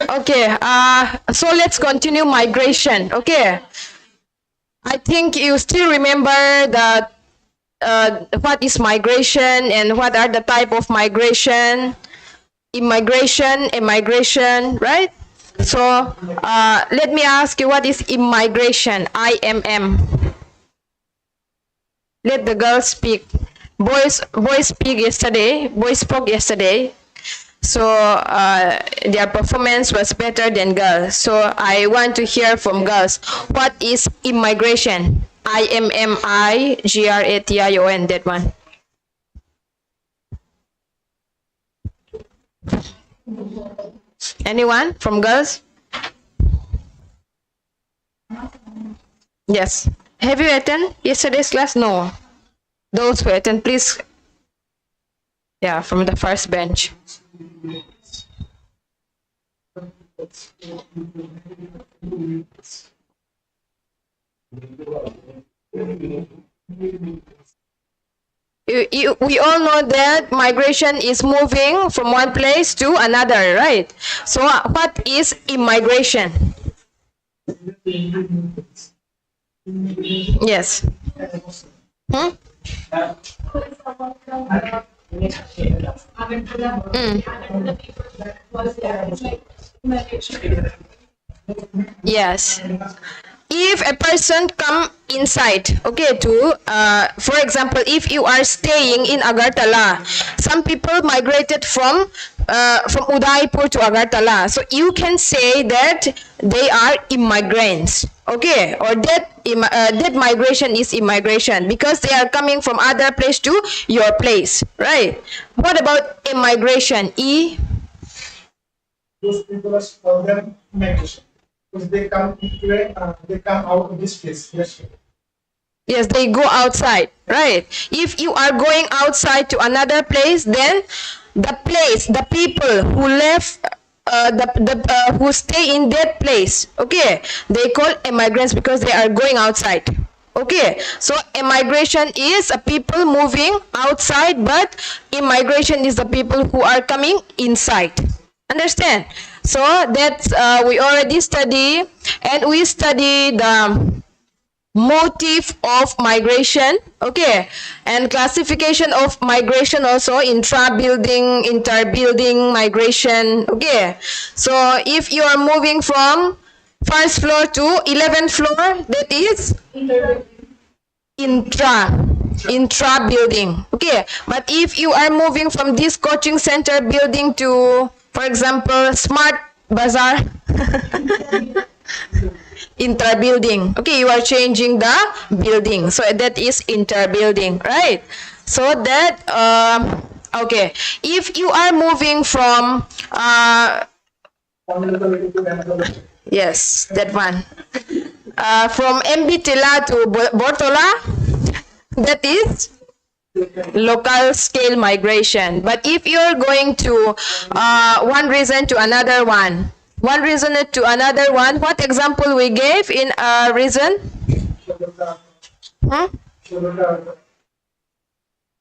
Okay, so let's continue migration. Okay, I think you still remember the what is migration and what are the type of migration, immigration, emigration, right? So let me ask you, what is immigration? IMM. Let the girls speak. Boys speak yesterday. Boys spoke yesterday. So their performance was better than girls. So I want to hear from girls. What is immigration? IMMIGRATION, that one. Anyone from girls? Yes. Have you attended yesterday's class? No. Those who attend, please. Yeah, from the first bench. We all know that migration is moving from one place to another, right? So what is immigration? Yes. Hmm? Yes. If a person come inside, okay, to for example, if you are staying in Agartala, some people migrated from Udaipur to Agartala, so you can say that they are immigrants, okay, or that migration is immigration because they are coming from other place to your place, right? What about immigration? Those people are called them migration because they come out of this place. Yes. Yes, they go outside, right? If you are going outside to another place, then the place, the people who left, who stay in that place, okay, they call immigrants because they are going outside. Okay, so immigration is a people moving outside, but immigration is the people who are coming inside. Understand? So that's we already study, and we study the motive of migration, okay, and classification of migration also, intra-building, inter-building migration, okay. So if you are moving from first floor to 11th floor, that is intra-building, okay. But if you are moving from this coaching center building to, for example, Smart Bazaar, inter-building, okay, you are changing the building, so that is inter-building, right? So that okay, if you are moving from yes, that one, from Mbitila to Bortola, that is local scale migration. But if you are going to one region to another one, what example we gave in a region?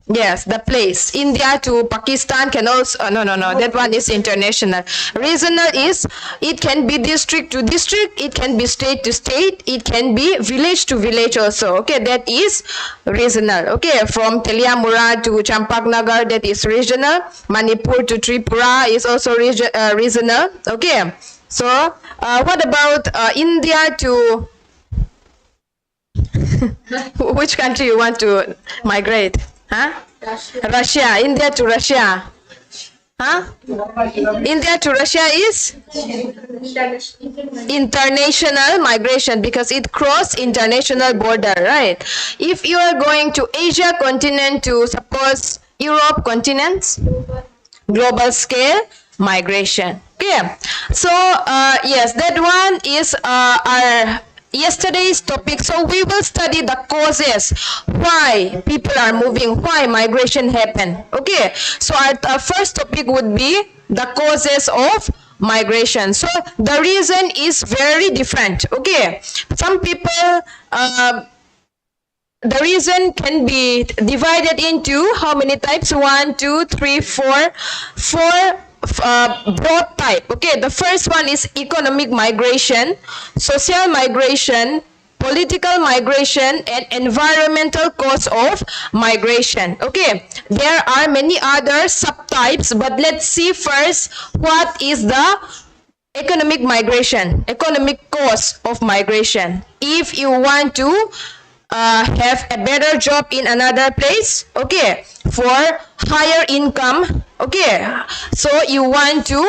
Yes, the place. India to Pakistan can also, no, that one is international. Regional is, it can be district to district, it can be state to state, it can be village to village also, okay, that is regional, okay, from Teliamura to Champaknagar, that is regional. Manipur to Tripura is also regional, okay. So, what about India to, which country you want to migrate? Huh? Russia. India to Russia. Huh? India to Russia is international migration because it cross international border, right? If you are going to Asia continent to, suppose, Europe continents, global scale migration. Okay, so yes, that one is our yesterday's topic. So we will study the causes, why people are moving, why migration happen. Okay, so our first topic would be the causes of migration. So the reason is very different. Okay, some people the reason can be divided into how many types? 1, 2, 3, 4. Broad type. Okay, the first one is economic migration, social migration, political migration, and environmental cause of migration. Okay, there are many other subtypes, but let's see first what is the economic migration, economic cause of migration. If you want to have a better job in another place, okay, for higher income, okay, so you want to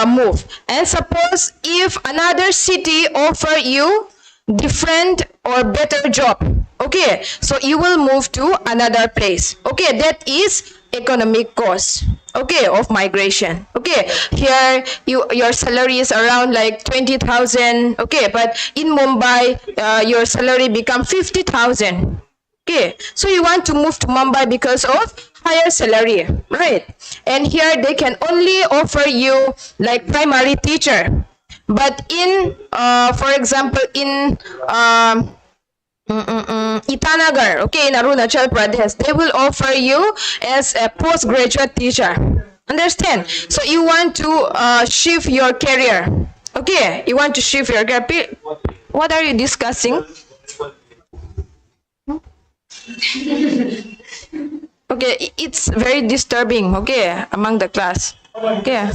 move. And suppose if another city offer you different or better job, okay, so you will move to another place. Okay, that is economic cost, okay, of migration. Okay, here your salary is around like 20,000, okay, but in Mumbai your salary become 50,000. Okay, so you want to move to Mumbai because of higher salary, right? And here they can only offer you like primary teacher, but in for example in Itanagar, okay, in Arunachal Pradesh, they will offer you as a postgraduate teacher. Understand? So you want to shift your career. Okay, you want to shift your career. What are you discussing? Okay, it's very disturbing, okay, among the class. Okay.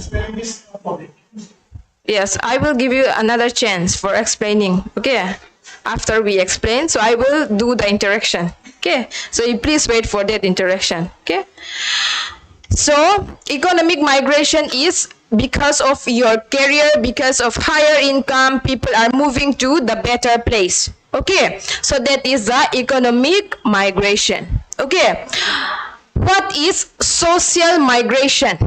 Yes, I will give you another chance for explaining, okay, after we explain. So I will do the interaction, okay. So you please wait for that interaction, okay. So economic migration is because of your career, because of higher income, people are moving to the better place, okay. So that is the economic migration, okay. What is social migration?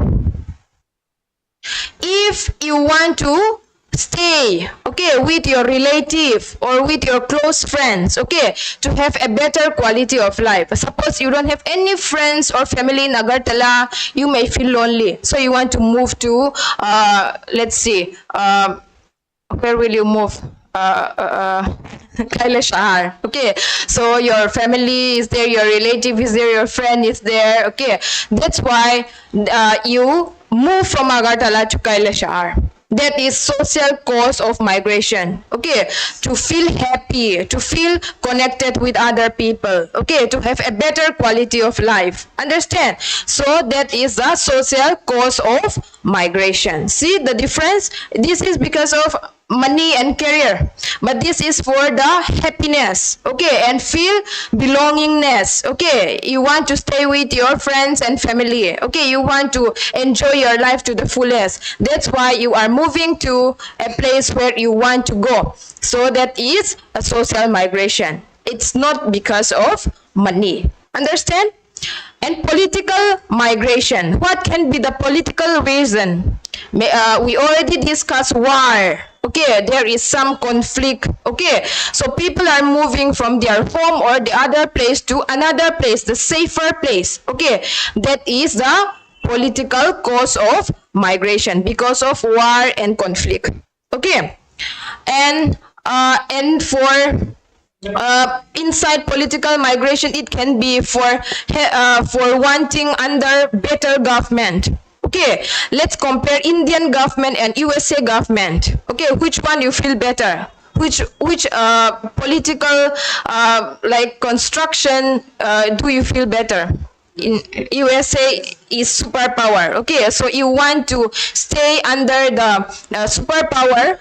If you want to stay, okay, with your relative or with your close friends, okay, to have a better quality of life. Suppose you don't have any friends or family in Agartala, you may feel lonely. So you want to move to, let's see, where will you move? Kailashahar. Okay, so your family is there, your relative is there, your friend is there. Okay, that's why you move from Agartala to Kailashahar. That is social cause of migration. Okay, to feel happy, to feel connected with other people. Okay, to have a better quality of life. Understand? So that is the social cause of migration. See the difference? This is because of money and career, but this is for the happiness, okay, and feel belongingness. Okay, you want to stay with your friends and family. Okay, you want to enjoy your life to the fullest. That's why you are moving to a place where you want to go. So that is a social migration. It's not because of money. Understand? And political migration. What can be the political reason? We already discussed war. Okay, there is some conflict. Okay, so people are moving from their home or the other place to another place, the safer place. Okay, that is the political cause of migration because of war and conflict. Okay, and for inside political migration, it can be for wanting under better government. Okay, let's compare Indian government and USA government. Okay, which one you feel better? Which political like construction do you feel better? In USA is superpower. Okay, so you want to stay under the superpower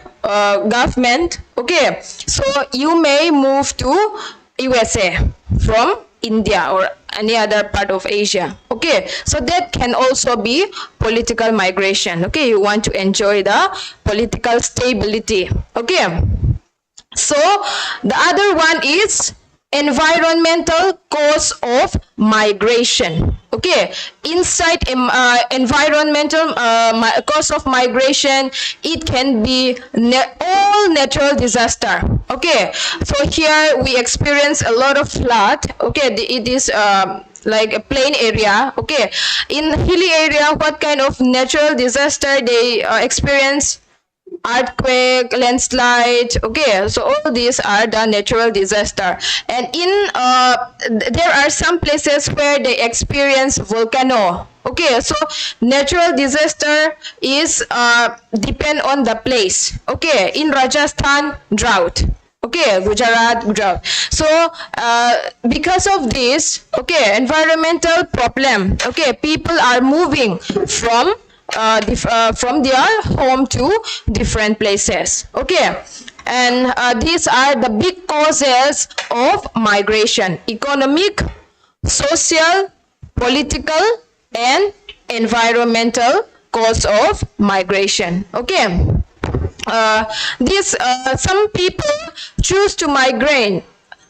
government. Okay, so you may move to USA from India or any other part of Asia. Okay, so that can also be political migration. Okay, you want to enjoy the political stability. Okay, so the other one is environmental cause of migration. Okay, inside environmental cause of migration, it can be all natural disaster. Okay, so here we experience a lot of flood. Okay, it is like a plain area. Okay, in hilly area, what kind of natural disaster they experience? earthquake, landslide. Okay, so all these are the natural disaster. And there are some places where they experience volcano. Okay, so natural disaster is depend on the place. Okay, in Rajasthan, drought. Okay, Gujarat, drought. So because of this, okay, environmental problem. Okay, people are moving from their home to different places. Okay, and these are the big causes of migration: economic, social, political, and environmental cause of migration. Okay, some people choose to migrate.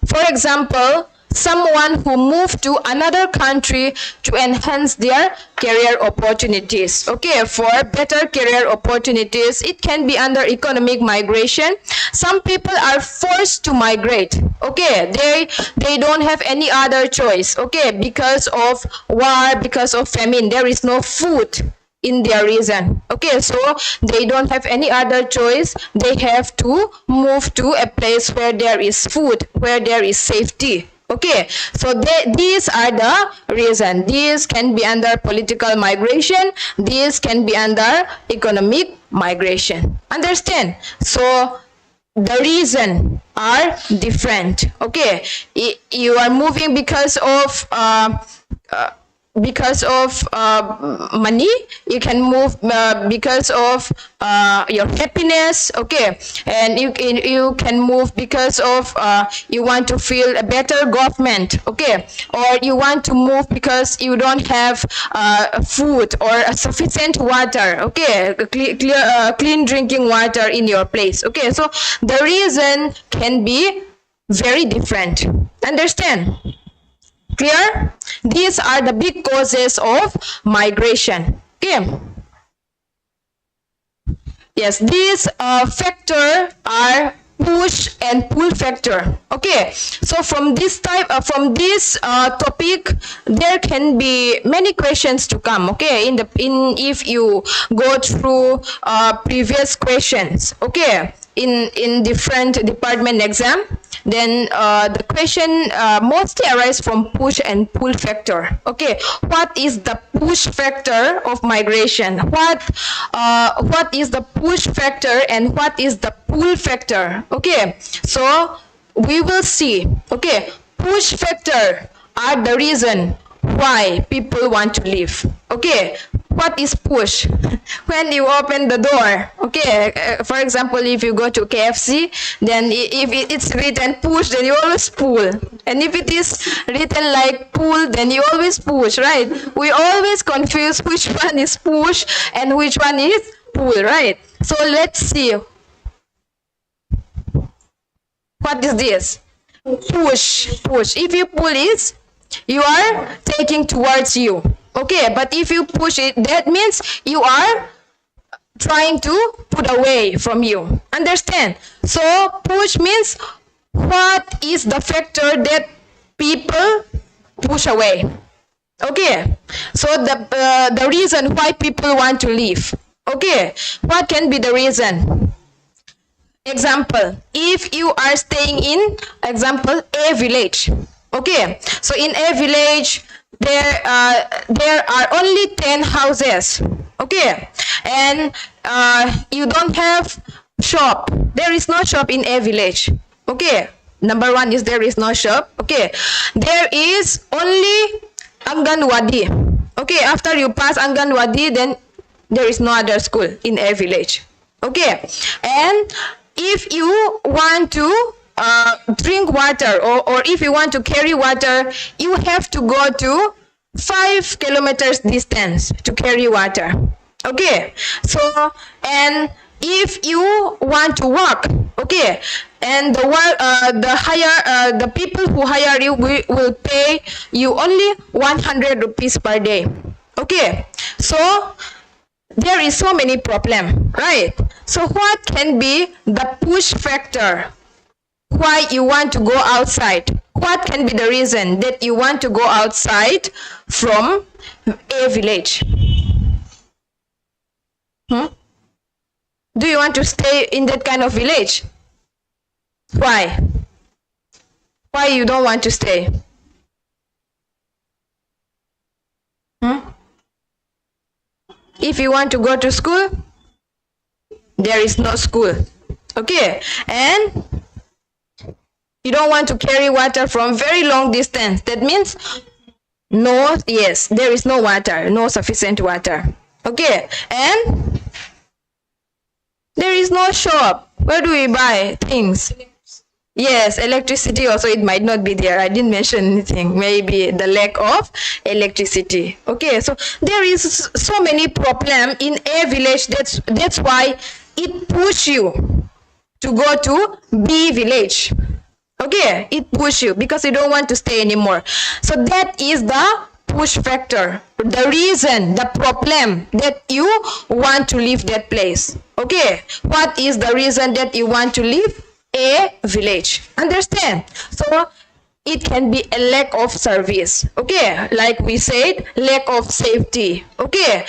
For example, someone who moved to another country to enhance their career opportunities. Okay, for better career opportunities, it can be under economic migration. Some people are forced to migrate. Okay, they don't have any other choice. Okay, because of war, because of famine, there is no food in their region. Okay, so they don't have any other choice. They have to move to a place where there is food, where there is safety. Okay, so these are the reason. These can be under political migration. These can be under economic migration. Understand? So the reason are different. Okay, you are moving because of money. You can move because of your happiness. Okay, and you can move because of you want to feel a better government. Okay, or you want to move because you don't have food or sufficient water. Okay, clean drinking water in your place. Okay, so the reason can be very different. Understand? Clear? These are the big causes of migration. Okay. Yes, these factors are push and pull factor. Okay. So from this topic, there can be many questions to come. Okay. If you go through previous questions. Okay. In different department exam, then the question mostly arise from push and pull factor. Okay, what is the push factor of migration? What is the push factor and what is the pull factor? Okay, so we will see. Okay, push factor are the reason why people want to leave. Okay, what is push? When you open the door. Okay, for example, if you go to KFC, then if it's written push, then you always pull. And if it is written like pull, then you always push, right? We always confuse which one is push and which one is pull, right? So let's see. What is this? Push. Push. If you pull it, you are taking towards you. Okay, but if you push it, that means you are trying to put away from you. Understand? So push means what is the factor that people push away. Okay, so the reason why people want to leave. Okay, what can be the reason? Example, if you are staying in, example, a village. Okay, so in a village, there are only 10 houses. Okay, and you don't have shop. There is no shop in a village. Okay, number one is there is no shop. Okay, there is only Anganwadi. Okay, after you pass Anganwadi, then there is no other school in a village. Okay, and if you want to drink water or if you want to carry water, you have to go to 5 kilometers distance to carry water. Okay, so and if you want to walk, okay, and the people who hire you will pay you only 100 rupees per day. Okay, so there is so many problem, right? So what can be the push factor why you want to go outside? What can be the reason that you want to go outside from a village? Do you want want to stay in that kind of village? Why? Why you don't want to stay? If you want to go to school, there is no school. Okay, and you don't want to carry water from very long distance. That means no, yes, there is no water, no sufficient water. Okay, and there is no shop. Where do we buy things? Yes, electricity also, it might not be there. I didn't mention anything. Maybe the lack of electricity. Okay, so there is so many problem in a village. That's why it push you to go to B village. Okay, it push you because you don't want to stay anymore. So that is the push factor, the reason, the problem that you want to leave that place. Okay, what is the reason that you want to leave a village? Understand? So it can be a lack of service. Okay, like we said, lack of safety. Okay,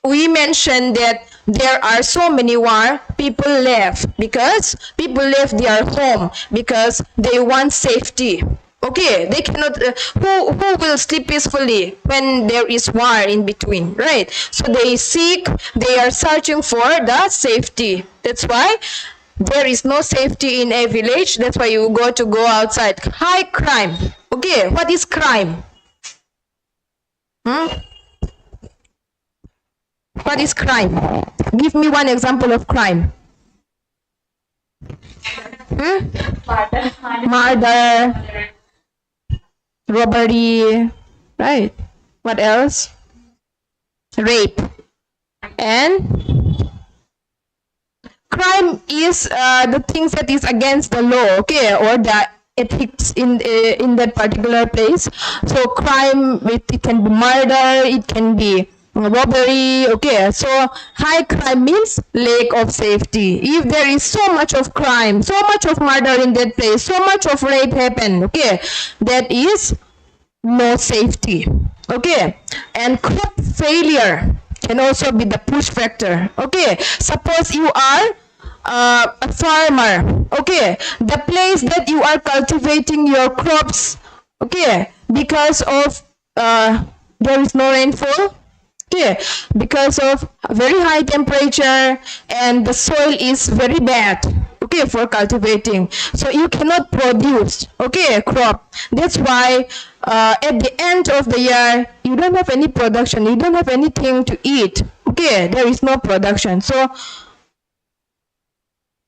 we mentioned that there are so many war, people left because people left their home because they want safety. Okay, they cannot, who will sleep peacefully when there is war in between, right? So they are searching for the safety. That's why there is no safety in a village. That's why you go outside. High crime. Okay, what is crime? What is crime? Give me one example of crime. Murder, robbery, right? What else? Rape. And crime is the things that is against the law, okay, or the ethics in that particular place. So crime, it can be murder, it can be robbery. Okay, so high crime means lack of safety. If there is so much of crime, so much of murder in that place, so much of rape happen, okay, that is no safety. Okay, and crop failure can also be the push factor. Okay, suppose you are a farmer. Okay, the place that you are cultivating your crops, okay, because of there is no rainfall. Okay, because of very high temperature and the soil is very bad, okay, for cultivating, so you cannot produce, okay, crop. That's why at the end of the year you don't have any production, you don't have anything to eat. Okay, there is no production, so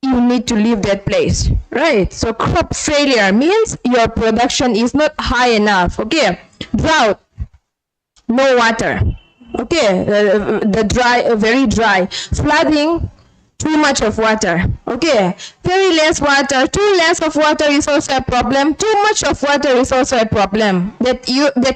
you need to leave that place, right? So crop failure means your production is not high enough. Okay, drought, no water. Okay, the dry, very dry. Flooding, too much of water. Okay, very less water. Too less of water is also a problem. Too much of water is also a problem. That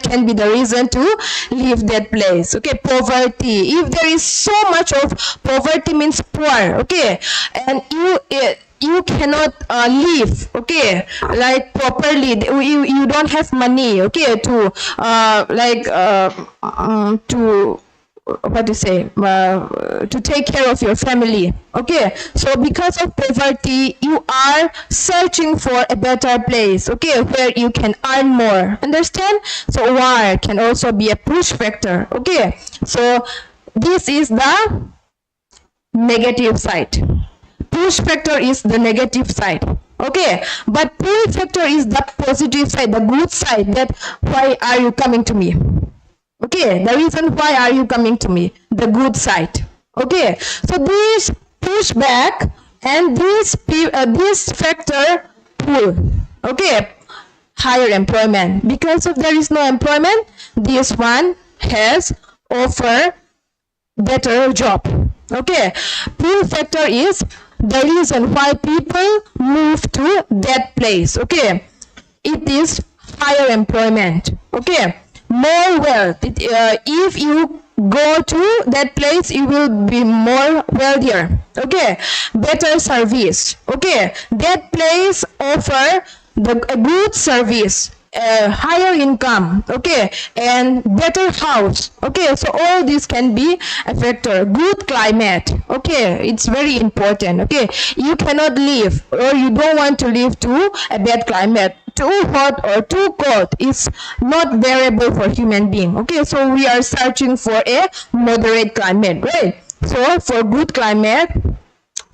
can be the reason to leave that place. Okay, poverty. If there is so much of poverty means poor. Okay, and you cannot live, okay, like properly. You don't have money, okay, to to what to say, to take care of your family. Okay, so because of poverty you are searching for a better place, okay, where you can earn more. Understand? So war can also be a push factor. Okay, so this is the negative side. Push factor is the negative side. Okay, but pull factor is the positive side, the good side, that why are you coming to me? Okay, the reason why are you coming to me, the good side. Okay, so this push back and this factor pull. Okay, higher employment. Because if there is no employment, this one has offer better job. Okay, pull factor is the reason why people move to that place. Okay, it is higher employment. Okay, more wealth. If you go to that place, you will be more wealthier. Okay, better service. Okay, that place offer a good service higher income, okay, and better house, okay. So all this can be a factor. Good climate, okay, it's very important, okay. You cannot live, or you don't want to live to a bad climate. Too hot or too cold is not bearable for human being, okay. So we are searching for a moderate climate, right? So for good climate,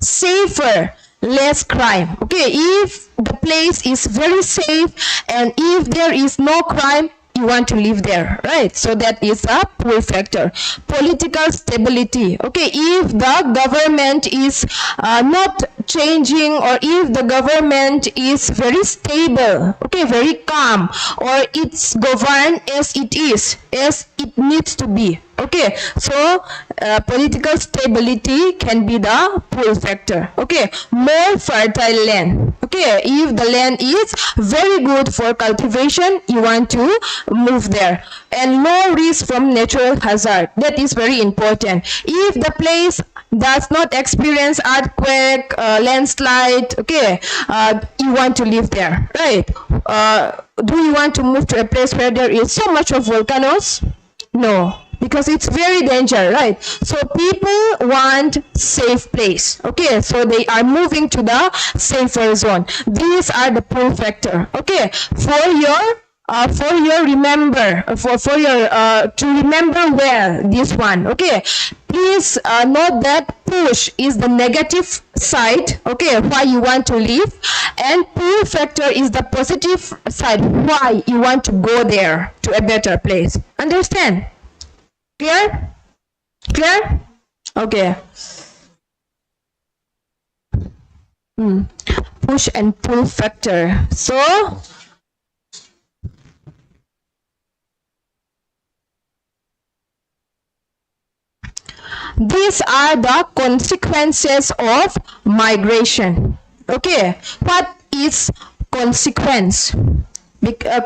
safer, less crime, okay. If the place is very safe and if there is no crime, you want to live there, right? So that is a pull factor. Political stability, okay. If the government is not changing, or if the government is very stable, okay, very calm, or it's governed as it is, as it needs to be, okay. So political stability can be the pull factor, okay. More fertile land, okay. If the land is very good for cultivation, you want to move there. And low risk from natural hazard, that is very important. If the place does not experience earthquake, landslide, okay, you want to live there, right? Do you want to move to a place where there is so much of volcanoes? No, because it's very dangerous, right? So people want safe place, okay. So they are moving to the safer zone. These are the pull factor, okay. For your remember, to remember well this one, okay. Please note that push is the negative side, okay, why you want to leave, and pull factor is the positive side, why you want to go there to a better place. Understand? Clear? Clear? Okay. Push and pull factor. So these are the consequences of migration, okay. What is consequence?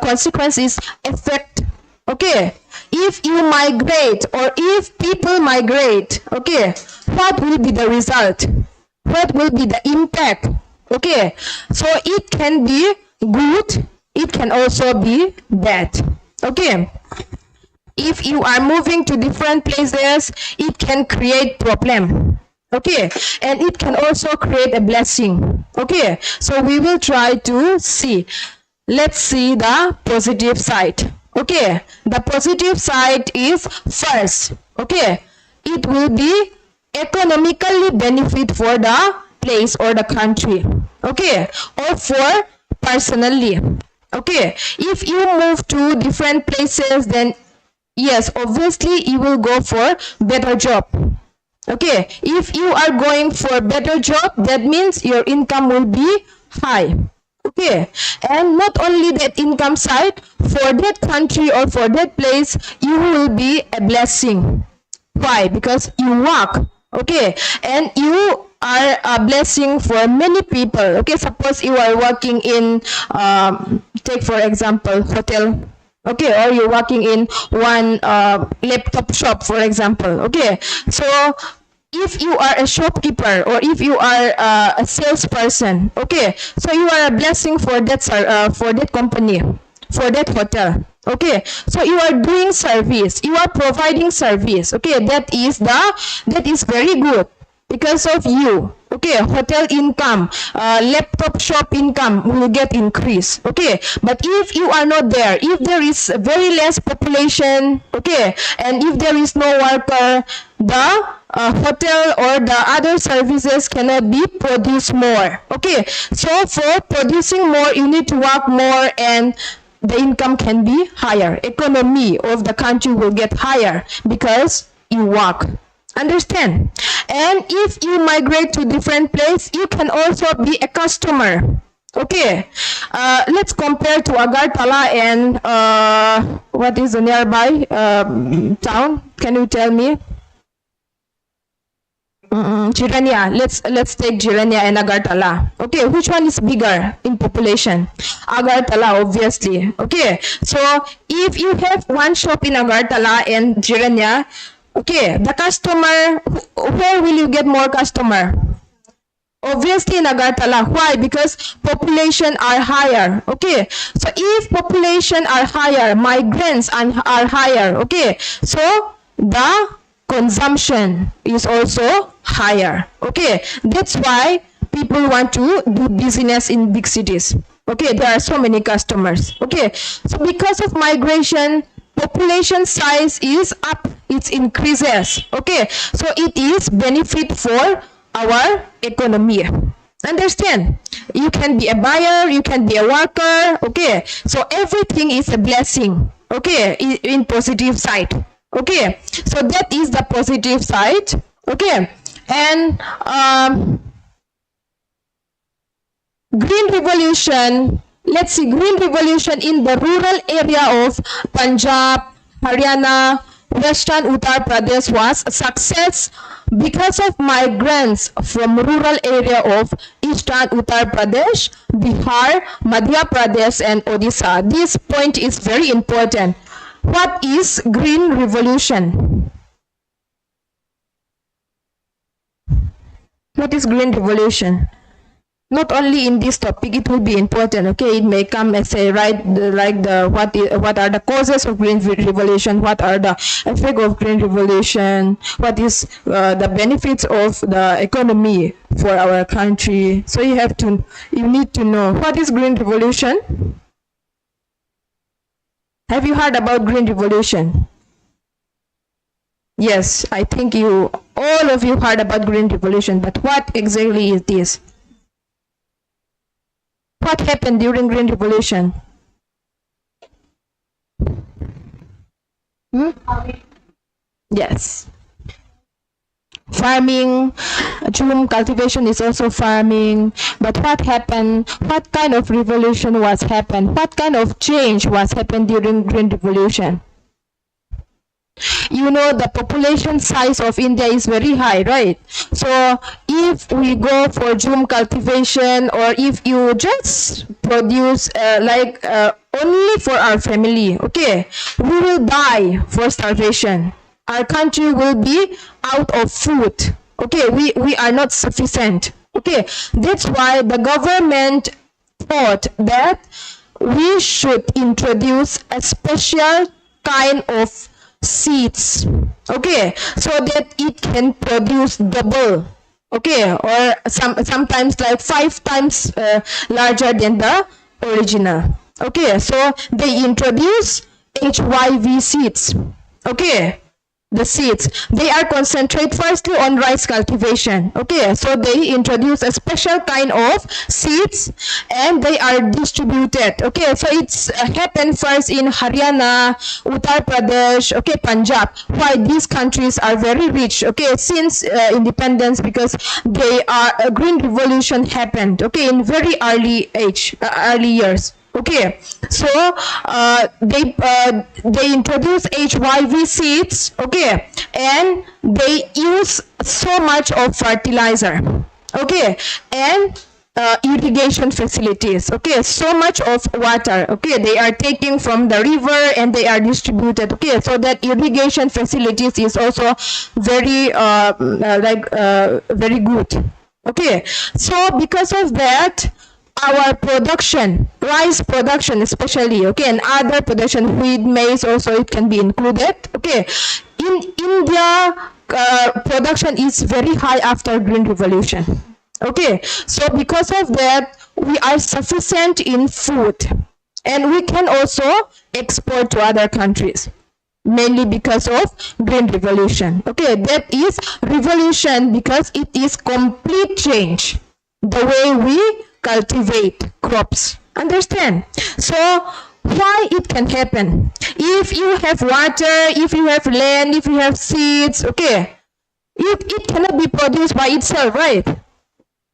Consequence is effect, okay. If you migrate, or if people migrate, okay, what will be the result? What will be the impact? Okay, so it can be good, it can also be bad, okay. If you are moving to different places, it can create problem, okay, and it can also create a blessing, okay. So we will try to see. Let's see the positive side, okay. The positive side is, first, okay, it will be economically benefit for the place or the country, okay, or for personally, okay. If you move to different places, then yes, obviously you will go for better job, okay. If you are going for better job, that means your income will be high, okay. And not only that income side, for that country or for that place, you will be a blessing. Why? Because you work, okay, and you are a blessing for many people, okay. Suppose you are working in take for example hotel, okay, or you're working in one laptop shop, for example, okay. So if you are a shopkeeper, or if you are a salesperson, okay, so you are a blessing for that company, for that hotel, okay. So you are doing service, you are providing service, okay. That is very good because of you, okay. Hotel income, laptop shop income will get increased, okay. But if you are not there, if there is very less population, okay, and if there is no worker, the hotel or the other services cannot be produced more, okay. So for producing more, you need to work more, and the income can be higher. Economy of the country will get higher because you work. Understand? And if you migrate to different place, you can also be a customer. Okay, let's compare to Agartala and what is the nearby town? Can you tell me? Jirania. Let's take Jirania and Agartala. Okay, which one is bigger in population? Agartala, obviously. Okay, so if you have one shop in Agartala and Jirania, okay, the customer, where will you get more customer? Obviously in Agartala. Why? Because population are higher. Okay. So if population are higher, migrants are higher. Okay. So the consumption is also higher. Okay. That's why people want to do business in big cities. Okay. There are so many customers. Okay. So because of migration, population size is up, it increases. Okay. So it is benefit for our economy. Understand? You can be a buyer, you can be a worker. Okay. So everything is a blessing. Okay. In positive side. Okay. So that is the positive side. Okay. And Green Revolution, let's see, Green Revolution in the rural area of Punjab, Haryana, Western Uttar Pradesh was a success because of migrants from rural area of Eastern Uttar Pradesh, Bihar, Madhya Pradesh and Odisha. This point is very important. What is Green Revolution? What is Green Revolution? Not only in this topic, it will be important. Okay, it may come as a what are the causes of Green Revolution, what are the effects of Green Revolution, what is the benefits of the economy for our country. So you need to know what is Green Revolution. Have you heard about Green Revolution? Yes, I think all of you heard about Green Revolution, but what exactly is this? What happened during Green Revolution? Yes. Farming, chum cultivation is also farming. But what happened? What kind of revolution was happened? What kind of change was happened during Green Revolution? You know, the population size of India is very high, right? So if we go for jhum cultivation, or if you just produce only for our family, okay, we will die for starvation. Our country will be out of food. Okay, we are not sufficient. Okay, that's why the government thought that we should introduce a special kind of seeds, okay, so that it can produce double, okay, or sometimes like 5 times larger than the original. Okay, so they introduce HYV seeds. Okay, the seeds, they are concentrate firstly on rice cultivation. Okay, so they introduce a special kind of seeds and they are distributed. Okay, so it's happened first in Haryana, Uttar Pradesh, okay, Punjab. Why? These countries are very rich, okay, since independence, because they are Green Revolution happened, okay, in very early years. Okay, so they introduce HYV seeds, okay, and they use so much of fertilizer, okay, and irrigation facilities, okay, so much of water, okay, they are taking from the river and they are distributed, okay, so that irrigation facilities is also very very good. Okay, so because of that, our production, rice production especially, okay, and other production, wheat, maize also, it can be included. Okay, in India, production is very high after Green Revolution. Okay, so because of that, we are sufficient in food, and we can also export to other countries, mainly because of Green Revolution. Okay, that is revolution because it is complete change the way we cultivate crops. Understand? So why it can happen? If you have water, if you have land, if you have seeds, okay, it cannot be produced by itself, right?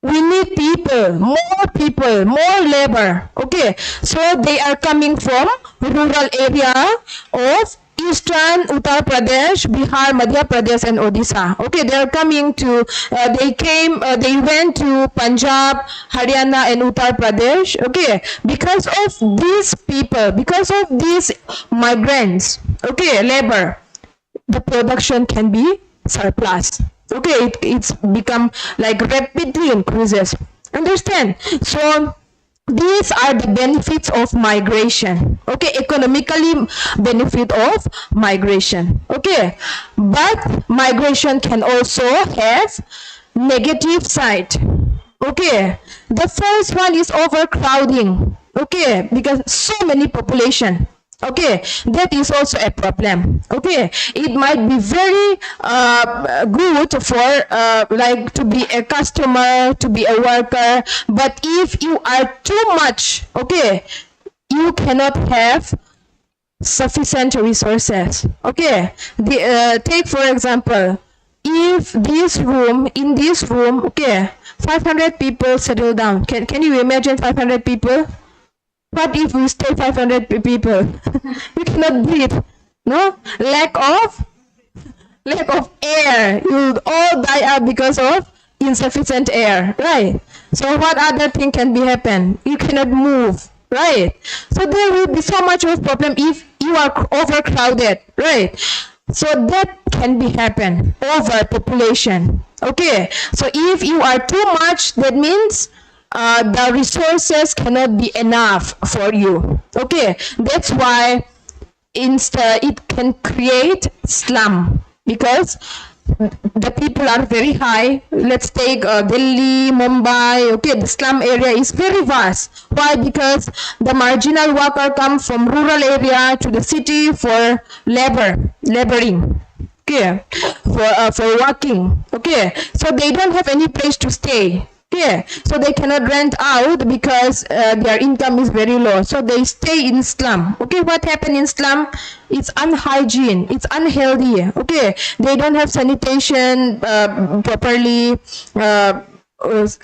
We need people, more labor. Okay, so they are coming from rural area of Eastern Uttar Pradesh, Bihar, Madhya Pradesh and Odisha. Okay, they are coming to, they went to Punjab, Haryana and Uttar Pradesh. Okay, because of these people, because of these migrants, okay, labor, the production can be surplus. Okay, it's become like rapidly increases. Understand? So these are the benefits of migration. Okay, economically benefit of migration. Okay, but migration can also have negative side. Okay, the first one is overcrowding. Okay, because so many population. Okay, that is also a problem. Okay, it might be very good for like to be a customer, to be a worker, but if you are too much, okay, you cannot have sufficient resources. Okay, take for example, if in this room, okay, 500 people settle down. Can you imagine 500 people? What if we stay 500 people? We cannot breathe. No? Lack of air. You all die out because of insufficient air. Right? So what other thing can be happen? You cannot move. Right? So there will be so much of problem if you are overcrowded. Right? So that can be happen. Overpopulation. Okay? So if you are too much, that means the resources cannot be enough for you. Okay, that's why it can create slum, because the people are very high. Let's take Delhi, Mumbai. Okay, the slum area is very vast. Why? Because the marginal worker come from rural area to the city for laboring. Okay, for working. Okay, so they don't have any place to stay. Okay, so they cannot rent out because their income is very low. So they stay in slum. Okay, what happened in slum? It's unhygiene. It's unhealthy. Okay, they don't have sanitation properly,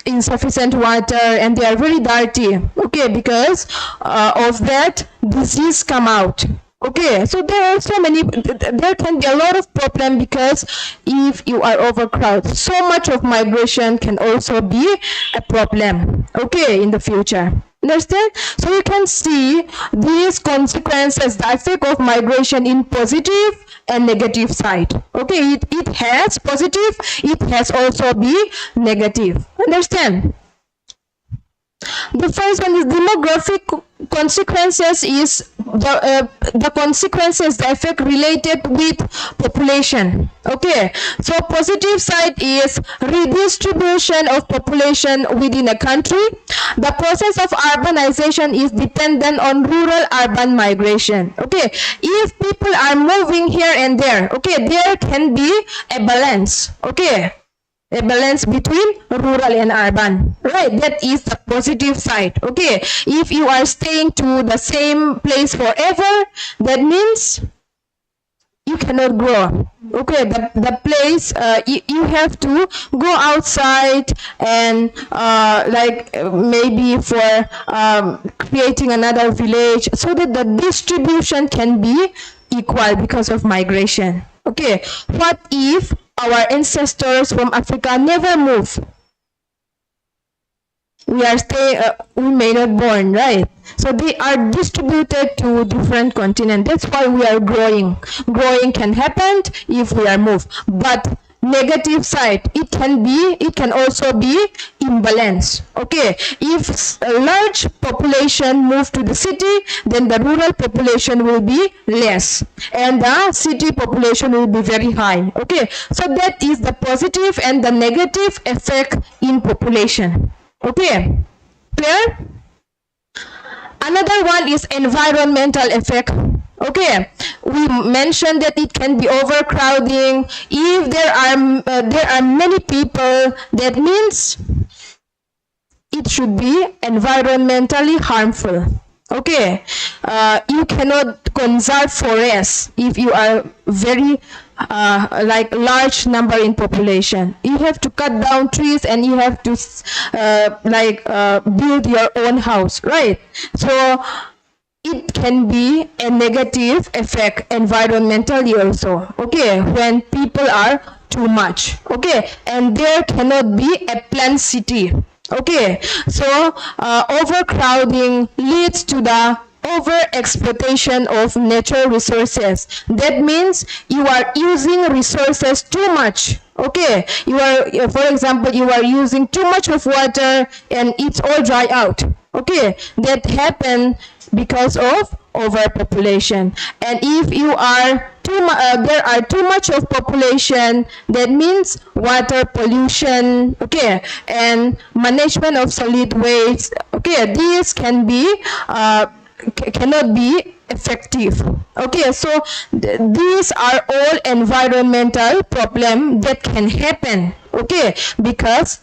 insufficient water, and they are very dirty. Okay, because of that, disease come out. Okay, so there are so many, there can be a lot of problem because if you are overcrowded, so much of migration can also be a problem, okay, in the future. Understand? So you can see these consequences, the effect of migration in positive and negative side. Okay, it has positive, it has also be negative. Understand? The first one is demographic consequences, is the consequences, the effect related with population. Okay, so positive side is redistribution of population within a country. The process of urbanization is dependent on rural-urban migration. Okay, if people are moving here and there, okay, there can be a balance. Okay, a balance between rural and urban, right? That is the positive side. Okay, if you are staying to the same place forever, that means you cannot grow. Okay, the place, you have to go outside and like maybe for creating another village, so that the distribution can be equal because of migration. Okay, what if our ancestors from Africa never move? We may not born, right? So they are distributed to different continents. That's why we are growing. Growing can happen if we are moved. But negative side, it can also be imbalance. Okay, if a large population move to the city, then the rural population will be less and the city population will be very high. Okay, so that is the positive and the negative effect in population. Okay, clear? Another one is environmental effect. Okay, we mentioned that it can be overcrowding. If there are many people, that means it should be environmentally harmful. Okay, you cannot conserve forests if you are very like large number in population. You have to cut down trees and you have to build your own house, right? So it can be a negative effect environmentally also. Okay, when people are too much. Okay, and there cannot be a planned city. Okay, so overcrowding leads to the over exploitation of natural resources. That means you are using resources too much. Okay, you are, for example, you are using too much of water and it's all dry out. Okay, that happen because of overpopulation. And if you are there are too much of population, that means water pollution, okay, and management of solid waste, okay, these can be cannot be effective. Okay, so these are all environmental problem that can happen, okay, because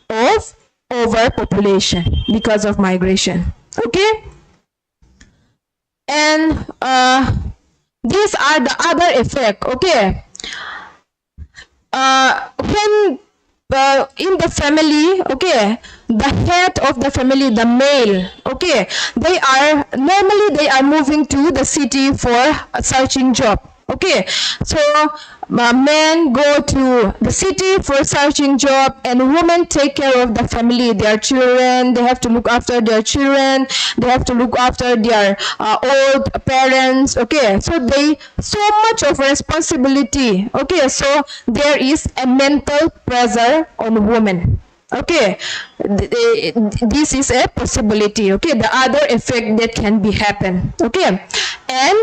of overpopulation, because of migration. Okay, and these are the other effect. Okay, when in the family, okay, the head of the family, the male, okay, they are moving to the city for searching job. Okay, so men go to the city for searching job, and women take care of the family, their children. They have to look after their children. They have to look after their old parents. Okay, so so much of responsibility. Okay, so there is a mental pressure on women. Okay, this is a possibility. Okay, the other effect that can be happen. Okay, and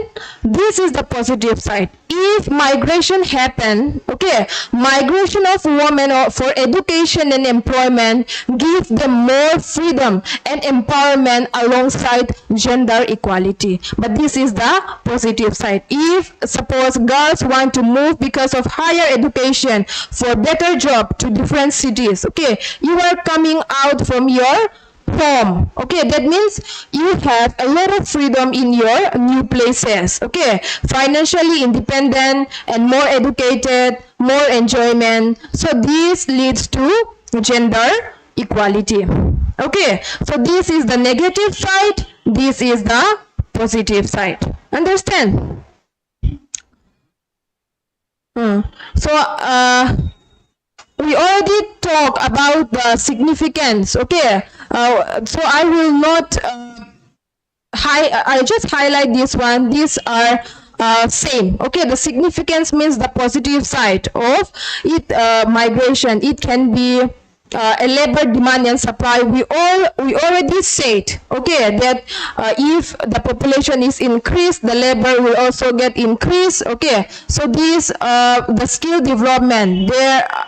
this is the positive side. If migration happen, okay, migration of women for education and employment give them more freedom and empowerment alongside gender equality. But this is the positive side. If suppose girls want to move because of higher education for better job to different cities, okay, you are coming out from your home. Okay, that means you have a lot of freedom in your new places. Okay, financially independent and more educated, more enjoyment. So this leads to gender equality. Okay, so this is the negative side, this is the positive side. Understand? So we already talked about the significance. Okay, so I will not I just highlight this one. These are same. Okay, the significance means the positive side of it. Migration, it can be a labor demand and supply. We already said, okay, that if the population is increased, the labor will also get increased. Okay, so this the skill development,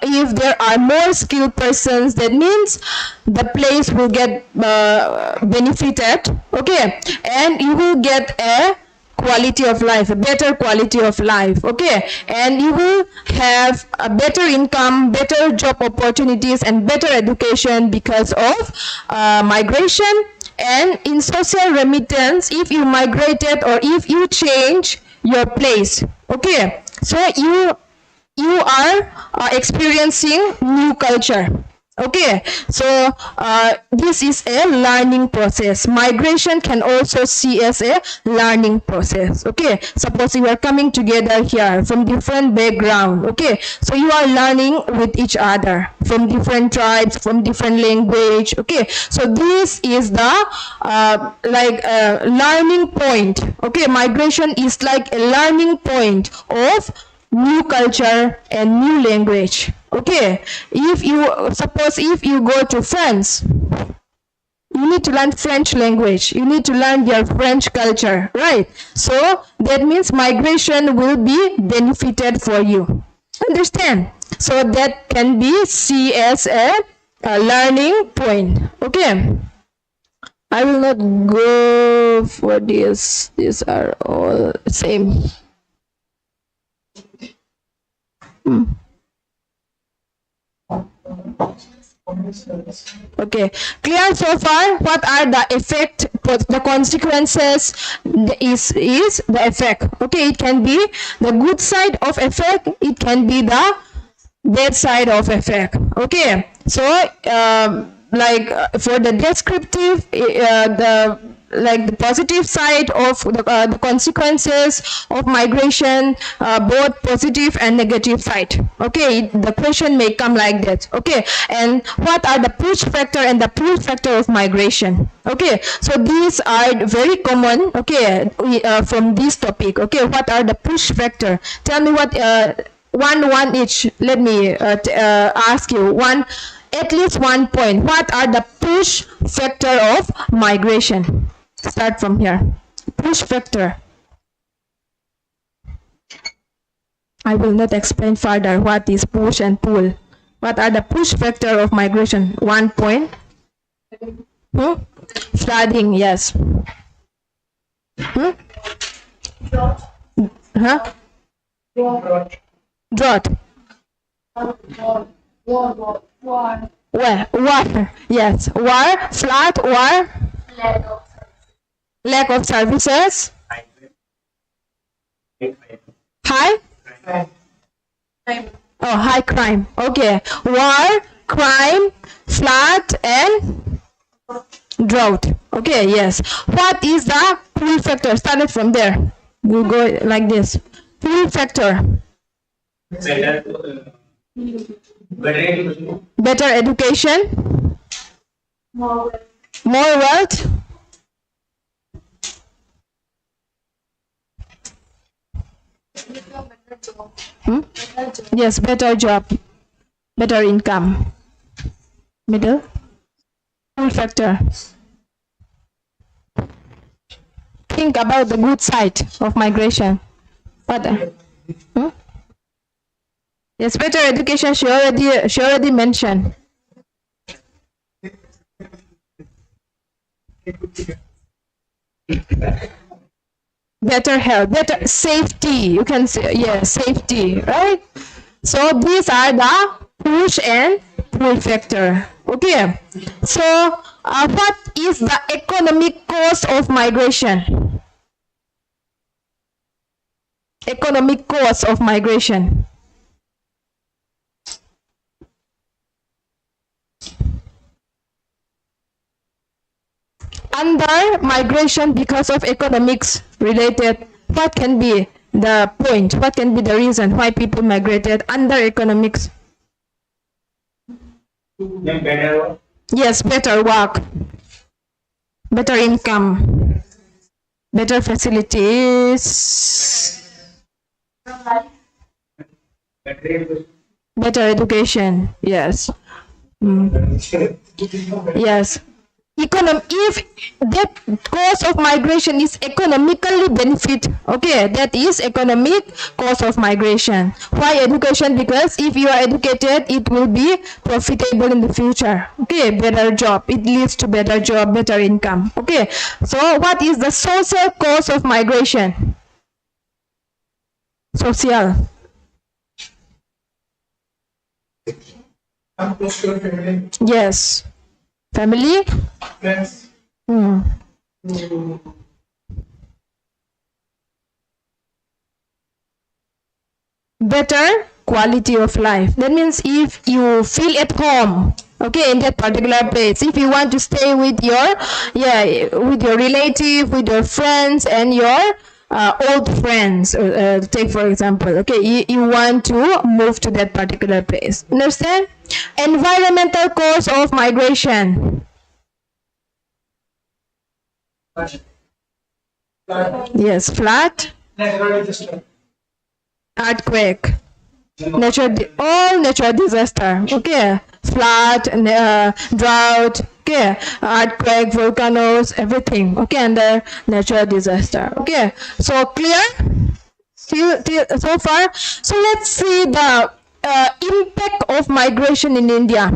if there are more skilled persons, that means the place will get benefited. Okay, and you will get a quality of life, a better quality of life. Okay, and you will have a better income, better job opportunities, and better education because of migration. And in social remittance, if you migrated or if you change your place, okay, so you are experiencing new culture. Okay, so this is a learning process. Migration can also see as a learning process. Okay, suppose you are coming together here from different background. Okay, so you are learning with each other from different tribes, from different language. Okay, so this is the learning point. Okay, migration is like a learning point of new culture and new language. Okay, if you go to France, you need to learn French language, you need to learn their French culture, right? So that means migration will be benefited for you. Understand? So that can be seen as a learning point. Okay, I will not go for this. These are all same. Okay, clear so far? What are the effect, the consequences? Is the effect. Okay, it can be the good side of effect, it can be the bad side of effect. Okay, so for the descriptive, like the positive side of the consequences of migration, both positive and negative side. Okay, the question may come like that. Okay, and what are the push factor and the pull factor of migration? Okay, so these are very common. Okay, from this topic. Okay, what are the push factor? Tell me what one each. Let me ask you one. At least 1 point. What are the push factor of migration? Start from here. Push factor. I will not explain further what is push and pull. What are the push factor of migration? 1 point. Flooding, yes. Huh? Drought. Where? War. Yes. War. Flood. War. Lack of services. High. Oh, high crime. Okay. War, crime, flood, and drought. Okay. Yes. What is the pull factor? Started from there. We'll go like this. Pull factor. Better education. More wealth. Yes, better job, better income. Middle. Pull factor. Think about the good side of migration. What? Yes, better education. She already mentioned. Better health, better safety. You can say, yeah, safety, right? So these are the push and pull factor. Okay. So what is the economic cost of migration? Economic cost of migration. Under migration because of economics related, what can be the point? What can be the reason why people migrated under economics? Yes, better work, better income, better facilities, better education. Yes. Yes. If that cause of migration is economically benefit, okay, that is economic cause of migration. Why education? Because if you are educated, it will be profitable in the future. Okay, better job. It leads to better job, better income. Okay, so what is the social cause of migration? Social. Yes. Family? Friends. Better quality of life. That means if you feel at home, okay, in that particular place, if you want to stay with your, with your relative, with your friends and your old friends, take for example, okay, you want to move to that particular place. Understand? Environmental cause of migration. Yes, flood, earthquake, all natural disaster. Okay, flood, drought, okay, earthquake, volcanoes, everything. Okay, and the natural disaster. Okay, so clear? So far. So let's see the impact of migration in India.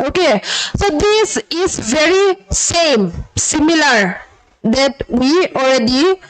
Okay, so this is very similar that we already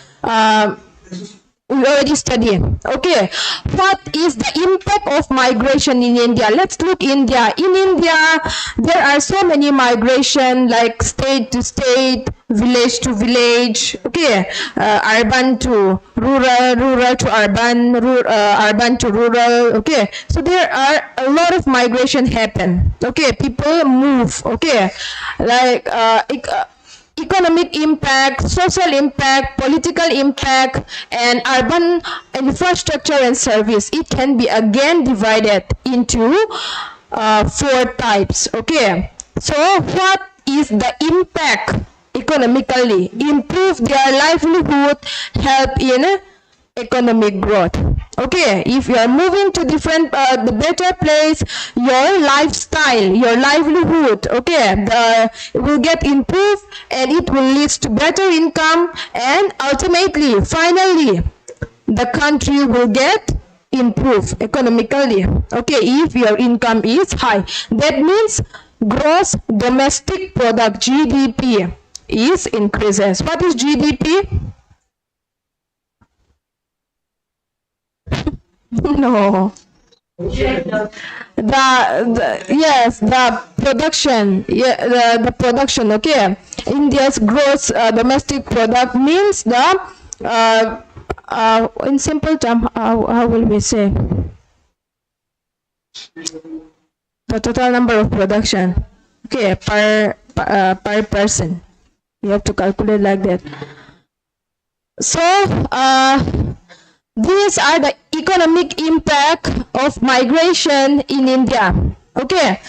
studied. Okay, what is the impact of migration in India? Let's look India. In India, there are so many migration, like state to state, village to village. Okay, urban to rural, rural to urban, urban to rural. Okay, so there are a lot of migration happen. Okay, people move. Okay, like economic impact, social impact, political impact, and urban infrastructure and service. It can be again divided into 4 types. Okay, so what is the impact economically? Improve their livelihood, help in economic growth. Okay, if you are moving to different the better place, your lifestyle, your livelihood, okay, will get improved, and it will lead to better income, and ultimately, finally, the country will get improved economically. Okay, if your income is high, that means gross domestic product, GDP, is increases. What is GDP? No. The production. Yeah, the production. Okay. India's gross domestic product means the in simple term, how will we say? The total number of production. Okay, per person. You have to calculate like that. So these are the economic impact of migration in India. Okay.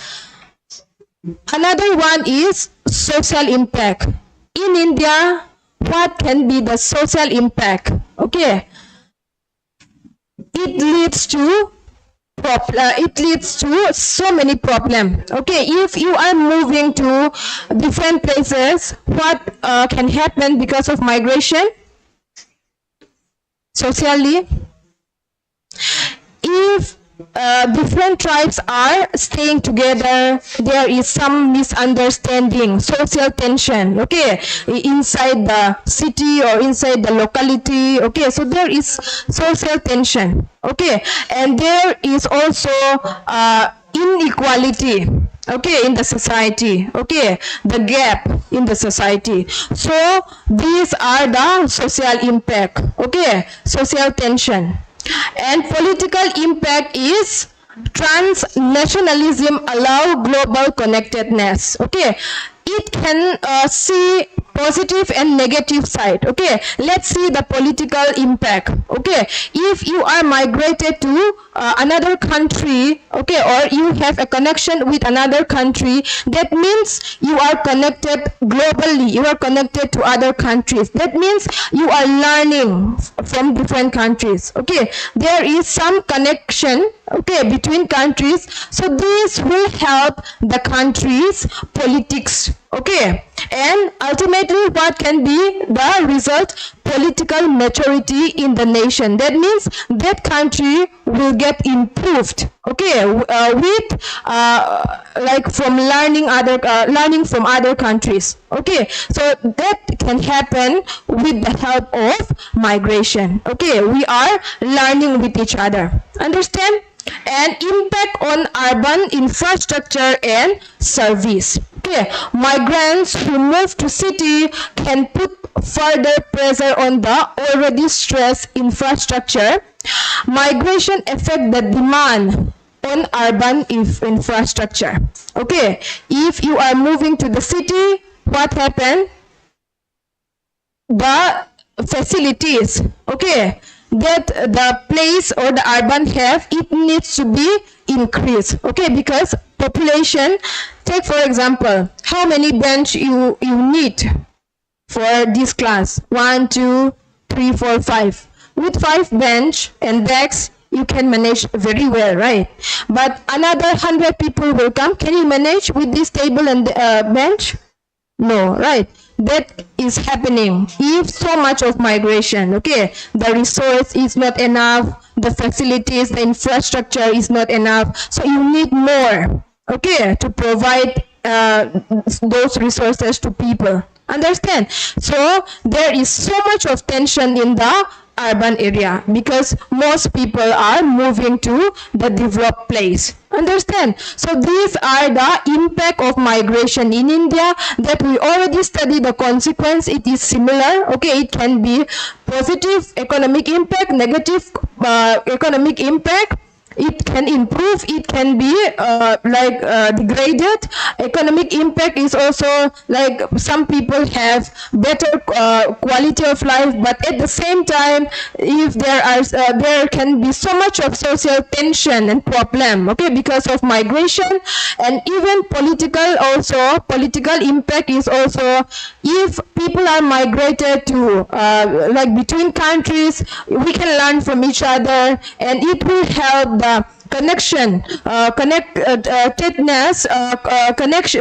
Another one is social impact. In India, what can be the social impact? Okay. It leads to so many problems. Okay, if you are moving to different places, what can happen because of migration? Socially, if different tribes are staying together, there is some misunderstanding, social tension, okay, inside the city or inside the locality. Okay, so there is social tension. Okay, and there is also inequality, okay, in the society. Okay, the gap in the society. So these are the social impact. Okay, social tension. And political impact is transnationalism allow global connectedness. Okay, it can see positive and negative side. Okay, let's see the political impact. Okay, if you are migrated to another country, okay, or you have a connection with another country, that means you are connected globally, you are connected to other countries. That means you are learning from different countries. Okay, there is some connection, okay, between countries. So this will help the country's politics. Okay, and ultimately what can be the result? Political maturity in the nation. That means that country will get improved. Okay, with like from learning from other countries. Okay, so that can happen with the help of migration. Okay, we are learning with each other. Understand? And impact on urban infrastructure and service. Okay, migrants who move to city can put further pressure on the already stressed infrastructure. Migration affect the demand on urban infrastructure. Okay, if you are moving to the city, what happened? The facilities, okay, that the place or the urban have, it needs to be increased. Okay, because population, take for example, how many bench you need for this class? 1, 2, 3, 4, 5. With 5 bench and desks, you can manage very well, right? But another 100 people will come. Can you manage with this table and bench? No, right? That is happening if so much of migration. Okay, the resource is not enough, the facilities, the infrastructure is not enough, so you need more, okay, to provide those resources to people. Understand? So there is so much of tension in the urban area because most people are moving to the developed place. Understand? So these are the impact of migration in India that we already studied the consequence. It is similar. Okay, it can be positive economic impact, negative economic impact, it can improve, it can be degraded. Economic impact is also like some people have better quality of life, but at the same time, if there can be so much of social tension and problem, okay, because of migration. And even political impact is also, if people are migrated to between countries, we can learn from each other, and it will help the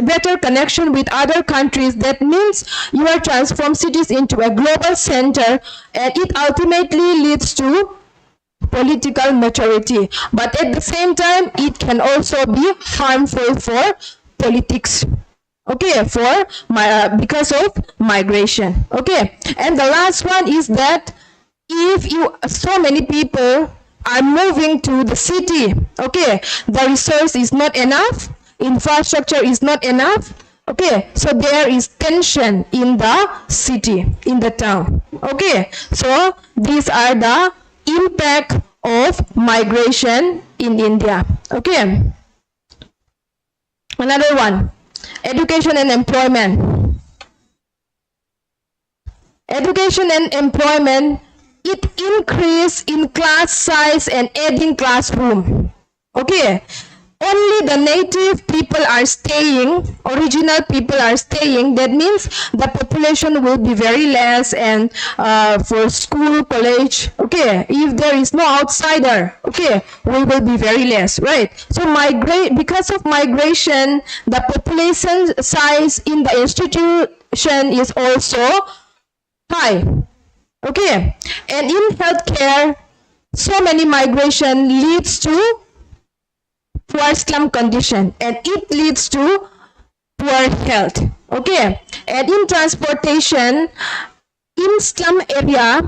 better connection with other countries. That means you are transform cities into a global center, and it ultimately leads to political maturity. But at the same time, it can also be harmful for politics, okay, because of migration, okay. And the last one is that if so many people are moving to the city, okay, the resource is not enough, infrastructure is not enough, okay, so there is tension in the city, in the town, okay. So these are the impact of migration in India, okay. Another one, education and employment. Education and employment, it increase in class size and adding classroom, okay. Only the native people are staying, original people are staying. That means the population will be very less, and for school, college, okay, if there is no outsider, okay, we will be very less, right? So because of migration, the population size in the institution is also high, okay. And in healthcare, so many migration leads to poor slum condition, and it leads to poor health, okay. And in transportation, in slum area,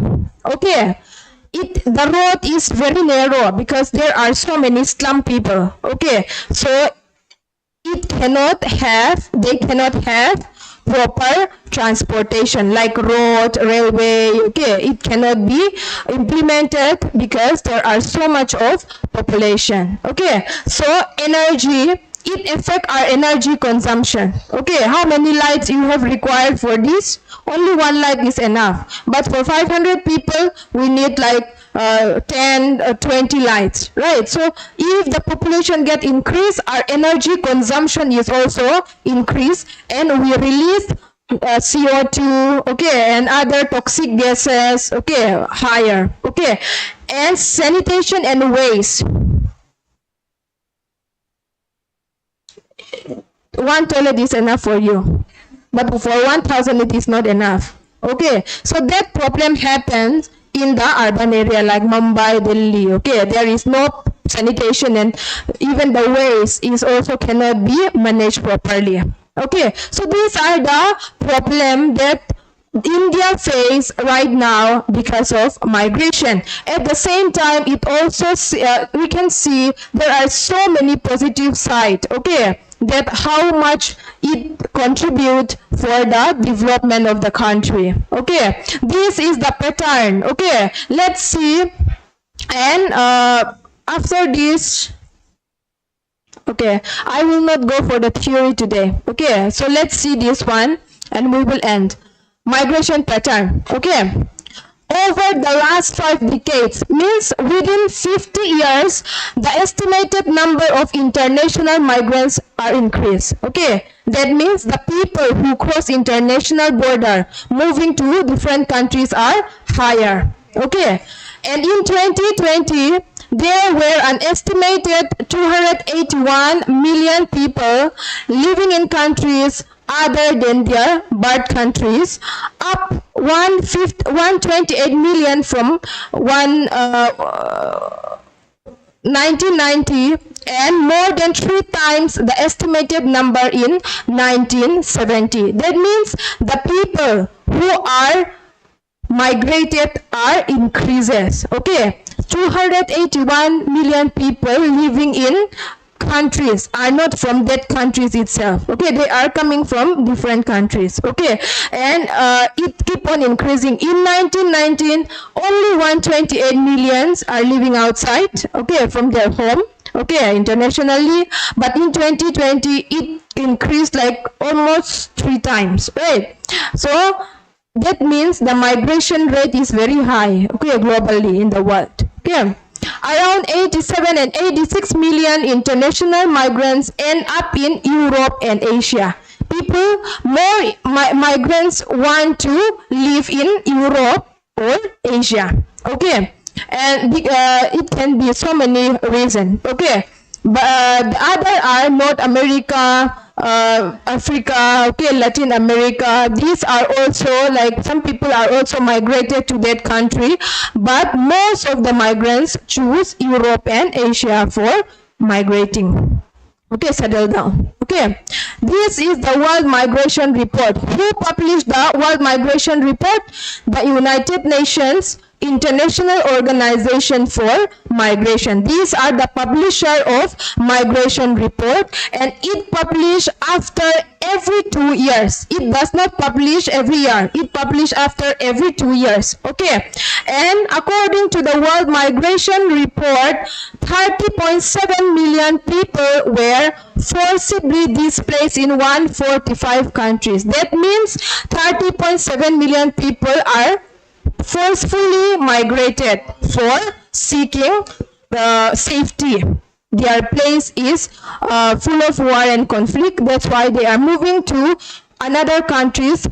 okay, the road is very narrow because there are so many slum people, okay. So they cannot have proper transportation like road, railway, okay. It cannot be implemented because there are so much of population, okay. So energy, it affects our energy consumption, okay. How many lights you have required for this? Only one light is enough, but for 500 people we need like 10, 20 lights, right? So if the population get increased, our energy consumption is also increased, and we release CO2, okay, and other toxic gases, okay, higher, okay. And sanitation and waste. One toilet is enough for you, but for 1,000 it is not enough, okay. So that problem happens in the urban area like Mumbai, Delhi, okay. There is no sanitation, and even the waste is also cannot be managed properly, okay. So these are the problems that India face right now because of migration. At the same time, it also we can see there are so many positive sides, okay, that how much it contribute for the development of the country, okay. This is the pattern, okay. Let's see. And after this, okay, I will not go for the theory today, okay. So let's see this one and we will end. Migration pattern, okay. Over the last 5 decades, means within 50 years, the estimated number of international migrants are increased, okay. That means the people who cross international border moving to different countries are higher, okay. And in 2020, there were an estimated 281 million people living in countries other than their birth countries, up 128 million from 1990, and more than 3 times the estimated number in 1970. That means the people who are migrated are increases, okay. 281 million people living in countries are not from that countries itself. Okay, they are coming from different countries. Okay, and it keep on increasing. In 1919, only 128 millions are living outside. Okay, from their home. Okay, internationally, but in 2020 it increased like almost 3 times. Right, so that means the migration rate is very high. Okay, globally in the world. Okay. Around 87 and 86 million international migrants end up in Europe and Asia. People, more migrants want to live in Europe or Asia. Okay, and it can be so many reasons. Okay, but the other are North America, Africa, okay, Latin America. These are also, like, some people are also migrated to that country, but most of the migrants choose Europe and Asia for migrating. Okay, settle down. Okay, this is the World Migration Report. Who published the World Migration Report? The United Nations International Organization for Migration. These are the publisher of Migration Report, and it published after every 2 years. It does not publish every year. It published after every 2 years. Okay, and according to the World Migration Report, 30.7 million people were forcibly displaced in 145 countries. That means 30.7 million people are forcefully migrated for seeking safety. Their place is full of war and conflict. That's why they are moving to another countries,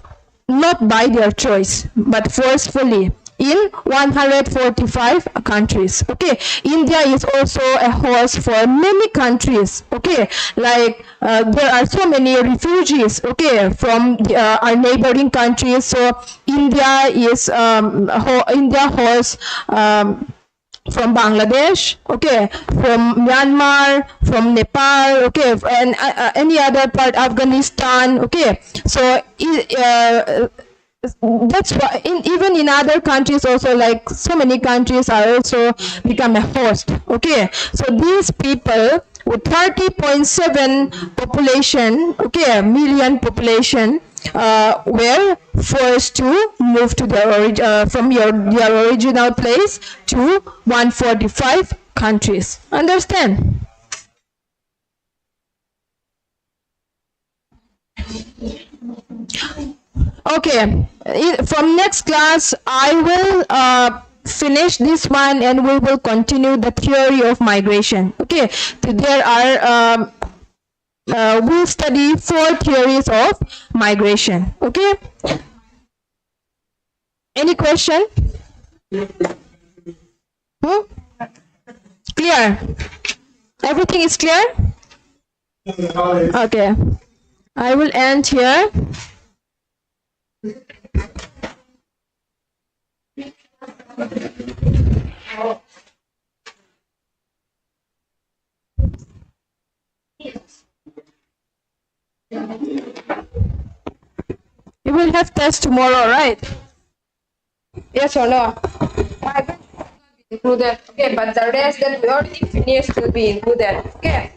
not by their choice, but forcefully, in 145 countries. Okay, India is also a host for many countries. Okay, like there are so many refugees, okay, from our neighboring countries. So India is India hosts from Bangladesh, okay, from Myanmar, from Nepal, okay, and any other part, Afghanistan, okay. So that's why even in other countries also, like so many countries are also become a host. Okay, so these people with 30.7 population, okay, million population, were forced to move to their from their original place to 145 countries. Understand? Okay, from next class I will finish this one and we will continue the theory of migration. Okay, so there are we'll study 4 theories of migration. Okay, any question? Clear? Everything is clear? Okay, I will end here. You will have test tomorrow, right? Yes or no? Included. Okay, but the rest that we already finished will be included. Okay.